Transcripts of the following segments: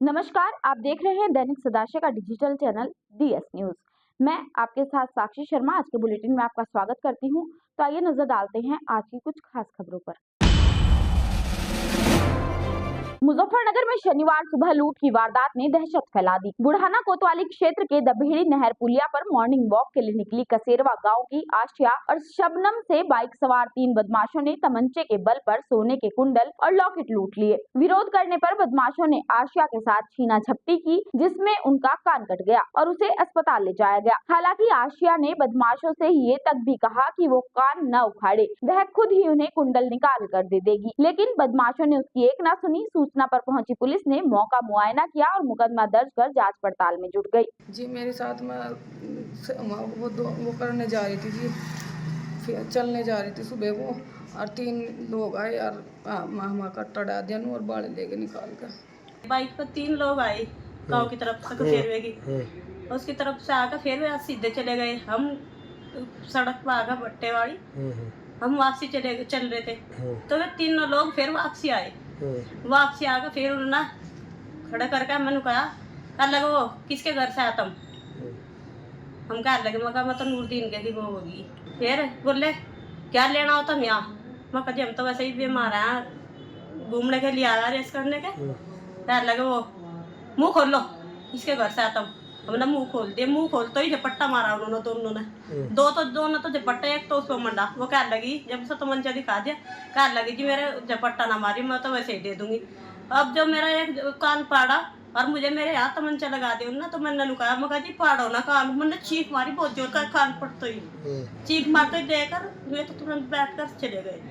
नमस्कार, आप देख रहे हैं दैनिक सदाशय का डिजिटल चैनल डीएस न्यूज। मैं आपके साथ साक्षी शर्मा आज के बुलेटिन में आपका स्वागत करती हूं। तो आइए नजर डालते हैं आज की कुछ खास खबरों पर। मुजफ्फरनगर में शनिवार सुबह लूट की वारदात ने दहशत फैला दी। बुढ़ाना कोतवाली क्षेत्र के दबेड़ी नहर पुलिया पर मॉर्निंग वॉक के लिए निकली कसेरवा गांव की आशिया और शबनम से बाइक सवार 3 बदमाशों ने तमंचे के बल पर सोने के कुंडल और लॉकेट लूट लिए। विरोध करने पर बदमाशों ने आशिया के साथ छीना झपटी की, जिसमें उनका कान कट गया और उसे अस्पताल ले जाया गया। हालांकि आशिया ने बदमाशों से ये तक भी कहा कि वो कान न उखाड़े, वह खुद ही उन्हें कुंडल निकाल कर दे देगी, लेकिन बदमाशों ने उसकी एक न सुनी। सूचना पर पहुंची पुलिस ने मौका मुआयना किया और मुकदमा दर्ज कर जांच पड़ताल में जुट गई। जी मेरे साथ में वो करने जा रही थी जी, फिर चलने जा रही थी सुबह को, और 3 लोग आए और मामा का टड़ा दिया और बाल लेके निकाल कर। बाइक पर 3 लोग आए गांव की तरफ से फेरवे की, उसकी तरफ से आकर फिर वे सीधे चले गए। हम सड़क पर आकर भट्टेवाड़ी हम वापसी चल रहे थे, तो वे 3 लोग फिर वापसी आए। वापसी आकर फिर उन्होंने खड़ा करके मैंने कहा लगे वो किसके घर से आया तुम? हम कह लगे मैं तो नूरदीन के थी वो होगी। फिर बोले क्या लेना हो तुम यहाँ? मैं कहा हम तो वैसे ही बीमार हैं, घूमने के लिए आया रेस करने के। कह लगे वो मुँह खोल लो, किसके घर से आया तुम? हमने मुंह खोल दिया, मुंह खोल तो ही झपट्टा मारा उन्होंने दोनों ने। दोनों तो झपट्टा, एक तो उसको मंडा। वो कह लगी जब से तो मंचा दिखा दिया, कह लगी कि मेरे झपट्टा ना मारी, मैं तो वैसे ही दे दूंगी। अब जो मेरा एक कान पाड़ा और मुझे मेरे यहाँ तमंचा लगा दे ना, तो मैंने लुकाया। मैं कहा जी पाड़ो ना कान। मैंने चीख मारी बहुत जोर का, कान पड़ते ही चीख मारते ही देकर वे तो तुरंत बैठ कर चले गए।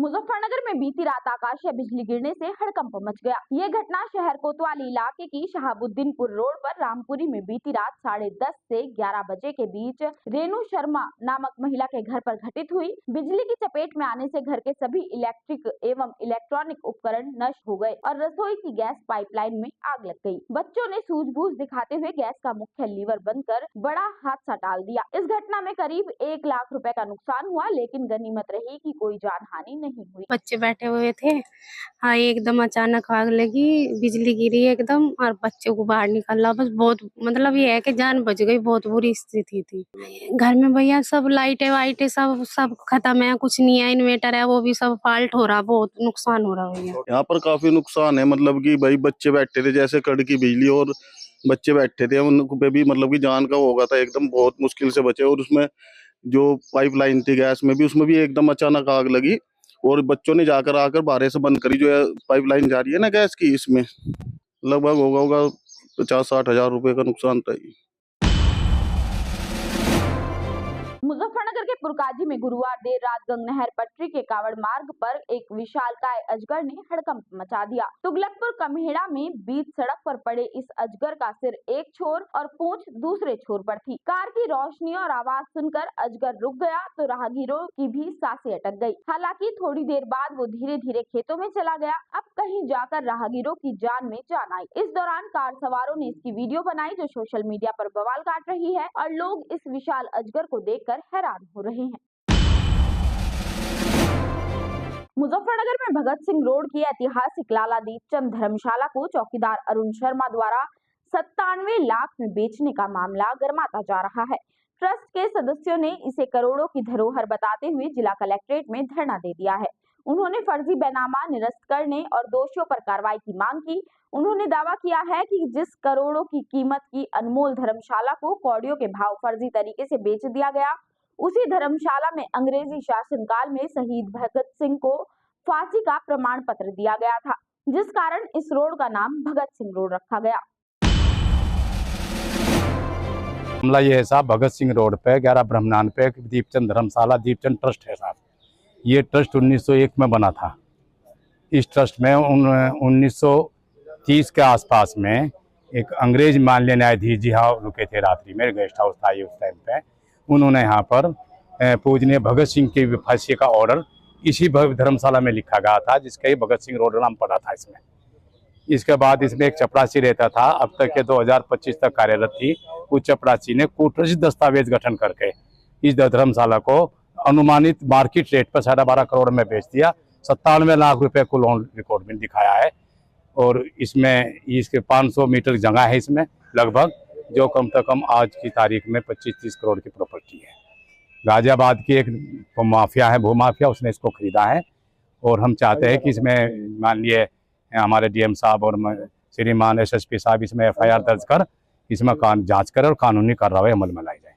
मुजफ्फरनगर में बीती रात आकाशीय बिजली गिरने से हड़कंप मच गया। ये घटना शहर कोतवाली इलाके की शहाबुद्दीनपुर रोड पर रामपुरी में बीती रात 10:30 से 11 बजे के बीच रेणु शर्मा नामक महिला के घर पर घटित हुई। बिजली की चपेट में आने से घर के सभी इलेक्ट्रिक एवं इलेक्ट्रॉनिक उपकरण नष्ट हो गए और रसोई की गैस पाइपलाइन में आग लग गई। बच्चों ने सूझबूझ दिखाते हुए गैस का मुख्य लीवर बंद कर बड़ा हादसा टाल दिया। इस घटना में करीब 1 लाख रुपए का नुकसान हुआ, लेकिन गनीमत रही कि कोई जानहानि नहीं हुई। बच्चे बैठे हुए थे, हाँ एकदम अचानक आग लगी, बिजली गिरी एकदम और बच्चों को बाहर निकाला। बस बहुत मतलब ये है कि जान बच गई, बहुत बुरी स्थिति थी। घर में भैया सब लाइटें वाइटें सब खत्म है, कुछ नहीं है। इन्वेटर है वो भी सब फॉल्ट हो रहा, बहुत नुकसान हो रहा भैया। यहाँ पर काफी नुकसान है, मतलब कि भाई बच्चे बैठे थे, जैसे कड़की बिजली और बच्चे बैठे थे, उनको पे भी मतलब कि जान का होगा था, एकदम बहुत मुश्किल से बचे। और उसमें जो पाइपलाइन थी गैस में भी, उसमें भी एकदम अचानक आग लगी और बच्चों ने जाकर आकर बाहर से बंद करी। जो है पाइपलाइन जा रही है ना गैस की, इसमें लगभग होगा 50-60 हजार रुपए का नुकसान था। मुजफ्फरनगर के पुरकाजी में गुरुवार देर रात गंगनहर पटरी के कावड़ मार्ग पर एक विशालकाय अजगर ने हड़कंप मचा दिया। तुगलकपुर कमेहड़ा में बीच सड़क पर पड़े इस अजगर का सिर एक छोर और पूंछ दूसरे छोर पर थी। कार की रोशनी और आवाज सुनकर अजगर रुक गया तो राहगीरों की भी सांसें अटक गई। हालांकि थोड़ी देर बाद वो धीरे धीरे खेतों में चला गया। अब कहीं जाकर राहगीरों की जान में जान आई। इस दौरान कार सवारों ने इसकी वीडियो बनाई, जो सोशल मीडिया पर बवाल काट रही है और लोग इस विशाल अजगर को देखकर हैरान हो रहे हैं। मुजफ्फरनगर में भगत सिंह रोड की ऐतिहासिक लाला दीपचंद धर्मशाला को चौकीदार अरुण शर्मा द्वारा 97 लाख में बेचने का मामला गर्माता जा रहा है। ट्रस्ट के सदस्यों ने इसे करोड़ों की धरोहर बताते हुए जिला कलेक्ट्रेट में धरना दे दिया है। उन्होंने फर्जी बैनामा निरस्त करने और दोषियों पर कार्रवाई की मांग की। उन्होंने दावा किया है कि जिस करोड़ों की कीमत की अनमोल धर्मशाला को कौड़ियों के भाव फर्जी तरीके से बेच दिया गया, उसी धर्मशाला में अंग्रेजी शासनकाल में शहीद भगत सिंह को फांसी का प्रमाण पत्र दिया गया था, जिस कारण इस रोड का नाम भगत सिंह रोड रखा गया। मामला ये है साहब, भगत सिंह रोड पे 11 ब्रह्मनान पे दीपचंद धर्मशाला दीपचंद ट्रस्ट है साहब। ये ट्रस्ट 1901 में बना था। इस ट्रस्ट में 1930 के आसपास में एक अंग्रेज माननीय न्यायाधीश जी हाँ रुके थे, रात्रि में गेस्ट हाउस था ये उस टाइम पे। उन्होंने यहाँ पर पूजनीय भगत सिंह के फांसी का ऑर्डर इसी धर्मशाला में लिखा गया था, जिसका ही भगत सिंह रोड नाम पड़ा था इसमें। इसके बाद इसमें एक चपरासी रहता था, अब तक के 2025 तक कार्यरत थी। उस चपरासी ने कूटरचित दस्तावेज गठन करके इस धर्मशाला को अनुमानित मार्केट रेट पर 12.5 करोड़ में बेच दिया, 97 लाख रुपए को लोन रिकॉर्ड में दिखाया है। और इसमें इसके 500 मीटर जगह है इसमें लगभग, जो कम से कम आज की तारीख में 25-30 करोड़ की प्रॉपर्टी है। गाजियाबाद की एक माफिया है, भूमाफिया, उसने इसको खरीदा है। और हम चाहते हैं कि इसमें माननीय हमारे डीएम साहब और श्रीमान एसएसपी साहब इसमें एफआईआर दर्ज कर इसमें जांच करें और कानूनी कार्रवाई अमल में लाई जाए।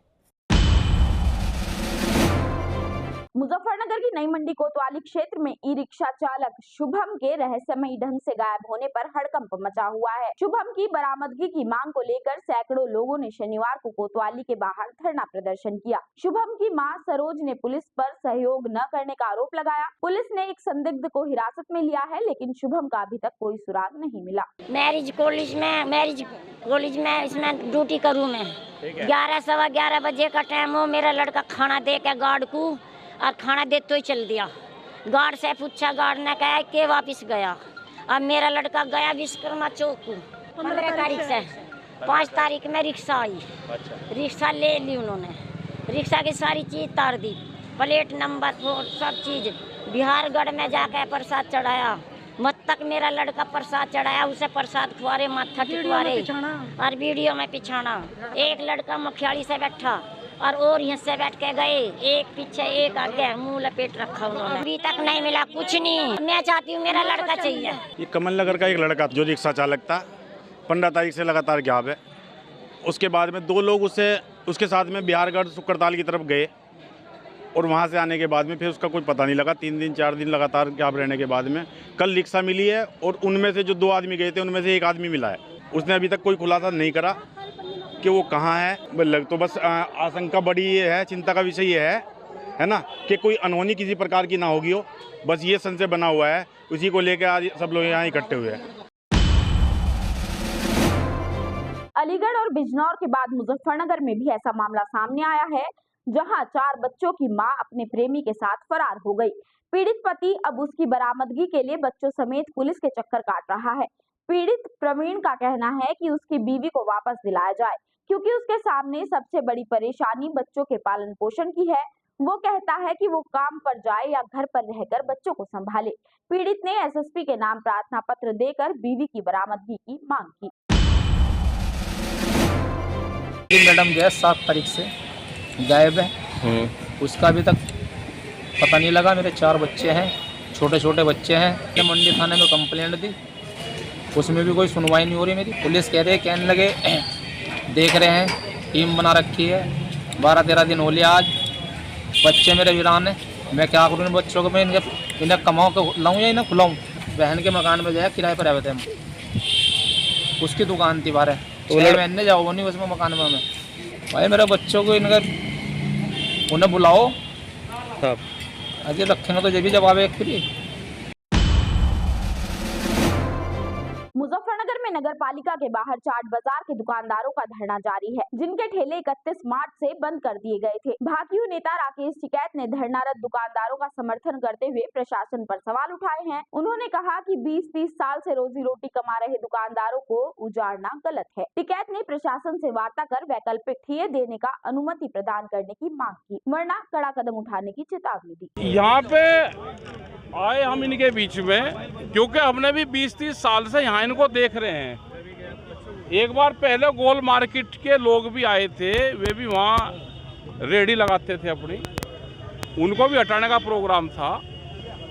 मुजफ्फरनगर की नई मंडी कोतवाली क्षेत्र में ई रिक्शा चालक शुभम के रहस्यमयी ढंग से गायब होने पर हड़कंप मचा हुआ है। शुभम की बरामदगी की मांग को लेकर सैकड़ों लोगों ने शनिवार को कोतवाली के बाहर धरना प्रदर्शन किया। शुभम की मां सरोज ने पुलिस पर सहयोग न करने का आरोप लगाया। पुलिस ने एक संदिग्ध को हिरासत में लिया है, लेकिन शुभम का अभी तक कोई सुराग नहीं मिला। मैरिज कॉलेज में इसमें ड्यूटी करूँ मैं। 11-11:15 बजे का टाइम हो, मेरा लड़का खाना दे के गार्ड को और खाना दे तो ही चल दिया। गार्ड से पूछा, गार्ड ने कहा कि वापस गया। अब मेरा लड़का गया विश्वकर्मा चौक को 15 तारीख से। 5 तारीख में रिक्शा आई। रिक्शा ले ली उन्होंने, रिक्शा की सारी चीज तार दी, प्लेट नंबर सब चीज। बिहारगढ़ में जाकर प्रसाद चढ़ाया। मत तक मेरा लड़का प्रसाद चढ़ाया, उसे प्रसाद खुआरे, माथा टिकवारे और वीडियो में पिछाना। एक लड़का मुखियाली से बैठा और यहाँ से बैठ के गए, एक पीछे एक आगे, मुंह लपेट रखा उन्होंने। अभी तक नहीं मिला कुछ नहीं। मैं चाहती हूँ मेरा लड़का चाहिए। ये कमल नगर का एक लड़का जो रिक्शा चालक था, 15 तारीख से लगातार गायब है। उसके बाद में 2 लोग उसके साथ में बिहारगढ़ शुक्रताल की तरफ गए और वहाँ से आने के बाद में फिर उसका कोई पता नहीं लगा। 3 दिन 4 दिन लगातार गायब रहने के बाद में कल रिक्शा मिली है और उनमें से जो 2 आदमी गए थे उनमें से एक आदमी मिला है। उसने अभी तक कोई खुलासा नहीं करा कि वो कहाँ है। तो बस आशंका बड़ी ये है, चिंता का विषय ये है ना, कि कोई अनहोनी किसी प्रकार की ना होगी हो। बस ये संशय बना हुआ है, उसी को लेकर आज सब लोग यहाँ इकट्ठे हुए हैं। अलीगढ़ और बिजनौर के बाद मुजफ्फरनगर में भी ऐसा मामला सामने आया है, जहां 4 बच्चों की मां अपने प्रेमी के साथ फरार हो गई। पीड़ित पति अब उसकी बरामदगी के लिए बच्चों समेत पुलिस के चक्कर काट रहा है। पीड़ित प्रवीण का कहना है कि उसकी बीवी को वापस दिलाया जाए, क्योंकि उसके सामने सबसे बड़ी परेशानी बच्चों के पालन पोषण की है। वो कहता है कि वो काम पर जाए या घर पर रहकर बच्चों को संभाले। पीड़ित ने एसएसपी के नाम प्रार्थना पत्र देकर बीवी की बरामदगी की मांग की। मैडम गैस 7 तारीख से गायब है, उसका अभी तक पता नहीं लगा। मेरे 4 बच्चे हैं, छोटे छोटे बच्चे हैं। मंडी थाने में कंप्लेंट दी, उसमें भी कोई सुनवाई नहीं हो रही मेरी। पुलिस कह रहे, कहने लगे देख रहे हैं, टीम बना रखी है। 12-13 दिन हो लिया आज। बच्चे मेरे वीरान है, मैं क्या करूँ इन बच्चों को? मैं इन्हें कमाऊँ के लाऊँ या इन्हें खुलाऊँ? बहन के मकान में गया, किराए पर रहते हैं। उसकी दुकान थी 12 महीने, जाओ नहीं उसमें मकान में। हमें भाई मेरे बच्चों को उन्हें बुलाओ, अगर रखेंगे तो ये भी जवाब है फ्री। मुजफ्फरनगर में नगर पालिका के बाहर चाट बाजार के दुकानदारों का धरना जारी है, जिनके ठेले 31 मार्च से बंद कर दिए गए थे। भाकियू नेता राकेश टिकैत ने धरनारत दुकानदारों का समर्थन करते हुए प्रशासन पर सवाल उठाए हैं। उन्होंने कहा कि 20-30 साल से रोजी रोटी कमा रहे दुकानदारों को उजाड़ना गलत है। टिकैत ने प्रशासन से वार्ता कर वैकल्पिक ठेके देने का अनुमति प्रदान करने की मांग की, वरना कड़ा कदम उठाने की चेतावनी दी। यहाँ पे आए हम इनके बीच में, क्योंकि हमने भी 20-30 साल से यहाँ इनको देख रहे हैं। एक बार पहले गोल मार्केट के लोग भी आए थे, वे भी वहाँ रेडी लगाते थे अपनी, उनको भी हटाने का प्रोग्राम था।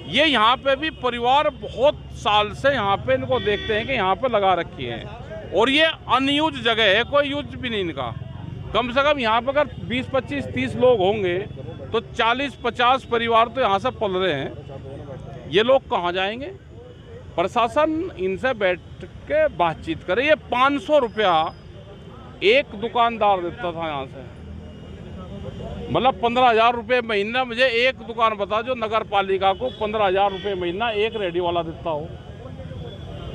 ये यहाँ पे भी परिवार बहुत साल से यहाँ पे इनको देखते हैं कि यहाँ पे लगा रखी है, और ये अनयूज जगह है, कोई यूज भी नहीं इनका। कम से कम यहाँ पर अगर 20-25-30 लोग होंगे तो 40-50 परिवार तो यहाँ से पल रहे हैं। ये लोग कहाँ जाएंगे? प्रशासन इनसे बैठ के बातचीत करे। ये 500 रुपया एक दुकानदार देता था यहाँ से, मतलब 15,000 रुपये महीना। मुझे एक दुकान बता जो नगर पालिका को 15,000 रुपये महीना एक रेडी वाला देता हो।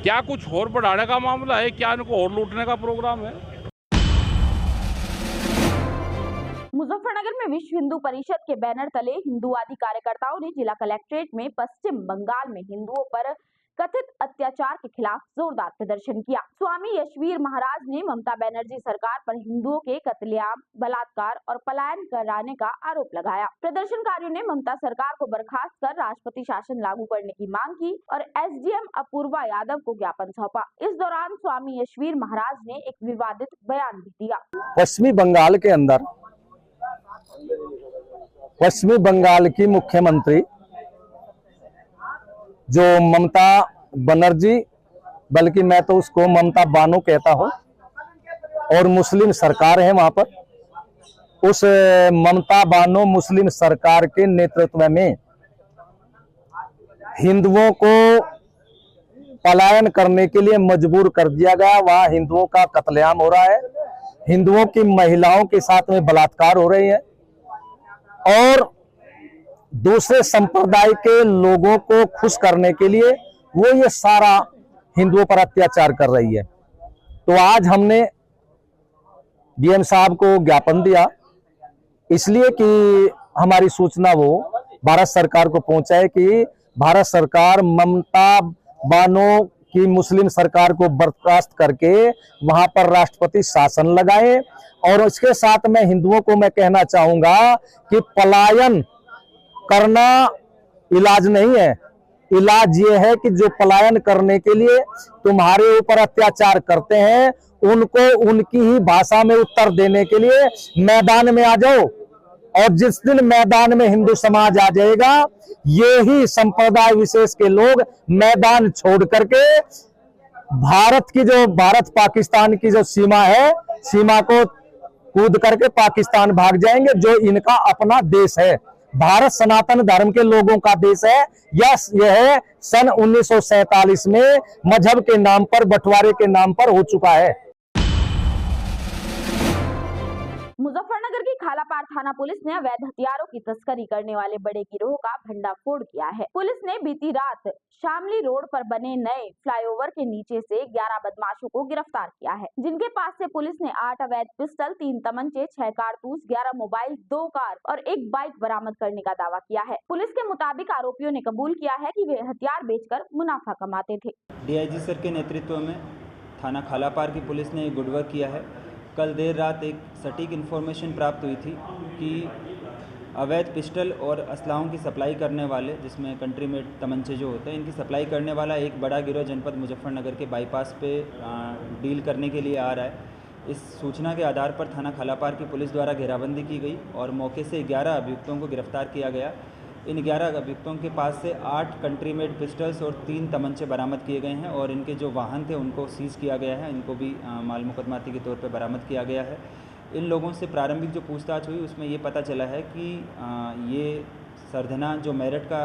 क्या कुछ और बढ़ाने का मामला है? क्या इनको और लूटने का प्रोग्राम है? मुजफ्फरनगर में विश्व हिंदू परिषद के बैनर तले हिंदूवादी कार्यकर्ताओं ने जिला कलेक्ट्रेट में पश्चिम बंगाल में हिंदुओं पर कथित अत्याचार के खिलाफ जोरदार प्रदर्शन किया। स्वामी यशवीर महाराज ने ममता बनर्जी सरकार पर हिंदुओं के कत्लेआम, बलात्कार और पलायन कराने का आरोप लगाया। प्रदर्शनकारियों ने ममता सरकार को बर्खास्त कर राष्ट्रपति शासन लागू करने की मांग की और एसडीएम अपूर्वा यादव को ज्ञापन सौंपा। इस दौरान स्वामी यशवीर महाराज ने एक विवादित बयान भी दिया। पश्चिमी बंगाल के अंदर पश्चिमी बंगाल की मुख्यमंत्री जो ममता बनर्जी, बल्कि मैं तो उसको ममता बानो कहता हूं, और मुस्लिम सरकार है वहां पर, उस ममता बानो मुस्लिम सरकार के नेतृत्व में हिंदुओं को पलायन करने के लिए मजबूर कर दिया गया। वहां हिंदुओं का कत्लेआम हो रहा है, हिंदुओं की महिलाओं के साथ में बलात्कार हो रहे हैं और दूसरे संप्रदाय के लोगों को खुश करने के लिए वो ये सारा हिंदुओं पर अत्याचार कर रही है। तो आज हमने डीएम साहब को ज्ञापन दिया, इसलिए कि हमारी सूचना वो भारत सरकार को पहुंचाए कि भारत सरकार ममता बानो की मुस्लिम सरकार को बर्खास्त करके वहां पर राष्ट्रपति शासन लगाए। और इसके साथ में हिंदुओं को मैं कहना चाहूंगा कि पलायन करना इलाज नहीं है। इलाज ये है कि जो पलायन करने के लिए तुम्हारे ऊपर अत्याचार करते हैं उनको उनकी ही भाषा में उत्तर देने के लिए मैदान में आ जाओ। और जिस दिन मैदान में हिंदू समाज आ जाएगा, ये ही संप्रदाय विशेष के लोग मैदान छोड़ करके भारत पाकिस्तान की जो सीमा है, सीमा को कूद करके पाकिस्तान भाग जाएंगे, जो इनका अपना देश है। भारत सनातन धर्म के लोगों का देश है। यह सन 1947 में मजहब के नाम पर, बंटवारे के नाम पर हो चुका है। मुजफ्फरनगर की खालापार थाना पुलिस ने अवैध हथियारों की तस्करी करने वाले बड़े गिरोह का भंडाफोड़ किया है। पुलिस ने बीती रात शामली रोड पर बने नए फ्लाईओवर के नीचे से 11 बदमाशों को गिरफ्तार किया है, जिनके पास से पुलिस ने 8 अवैध पिस्टल, 3 तमंचे, 6 कारतूस, 11 मोबाइल, 2 कार और 1 बाइक बरामद करने का दावा किया है। पुलिस के मुताबिक आरोपियों ने कबूल किया है कि वे हथियार बेचकर मुनाफा कमाते थे। डीआईजी सर के नेतृत्व में थाना खालापार की पुलिस ने गुड वर्क किया है। कल देर रात एक सटीक इन्फॉर्मेशन प्राप्त हुई थी कि अवैध पिस्टल और असलाहों की सप्लाई करने वाले, जिसमें कंट्री मेड तमंचे जो होते हैं, इनकी सप्लाई करने वाला एक बड़ा गिरोह जनपद मुजफ्फरनगर के बाईपास पे डील करने के लिए आ रहा है। इस सूचना के आधार पर थाना खालापार की पुलिस द्वारा घेराबंदी की गई और मौके से 11 अभियुक्तों को गिरफ्तार किया गया। इन 11 अभियुक्तों के पास से 8 कंट्री मेड पिस्टल्स और 3 तमंचे बरामद किए गए हैं और इनके जो वाहन थे उनको सीज़ किया गया है। इनको भी माल मुकदमाती के तौर पर बरामद किया गया है। इन लोगों से प्रारंभिक जो पूछताछ हुई उसमें ये पता चला है कि ये सरधना जो मेरठ का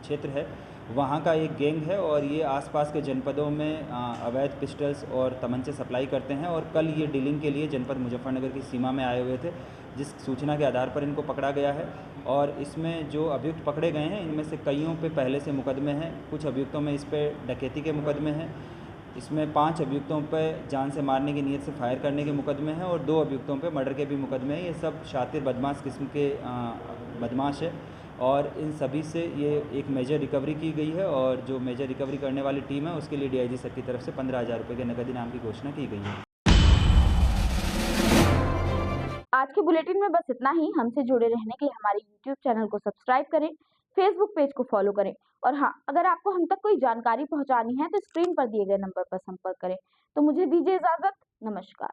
क्षेत्र है वहाँ का एक गैंग है और ये आसपास के जनपदों में अवैध पिस्टल्स और तमंचे सप्लाई करते हैं और कल ये डीलिंग के लिए जनपद मुजफ्फरनगर की सीमा में आए हुए थे, जिस सूचना के आधार पर इनको पकड़ा गया है। और इसमें जो अभियुक्त पकड़े गए हैं इनमें से कईयों पे पहले से मुकदमे हैं, कुछ अभियुक्तों में इस पर डकैती के मुकदमे हैं। इसमें 5 अभियुक्तों पर जान से मारने की नीयत से फायर करने के मुकदमे हैं और 2 अभियुक्तों पर मर्डर के भी मुकदमे हैं। ये सब शातिर बदमाश किस्म के बदमाश है और इन सभी से ये एक मेजर रिकवरी की गई है और जो मेजर रिकवरी करने वाली टीम है उसके लिए डीआईजी सर की तरफ से 15,000 रुपये के नकद इनाम की घोषणा की गई है। आज के बुलेटिन में बस इतना ही। हमसे जुड़े रहने के लिए हमारे YouTube चैनल को सब्सक्राइब करें, Facebook पेज को फॉलो करें और हाँ, अगर आपको हम तक कोई जानकारी पहुंचानी है तो स्क्रीन पर दिए गए नंबर पर संपर्क करें। तो मुझे दीजिए इजाजत। नमस्कार।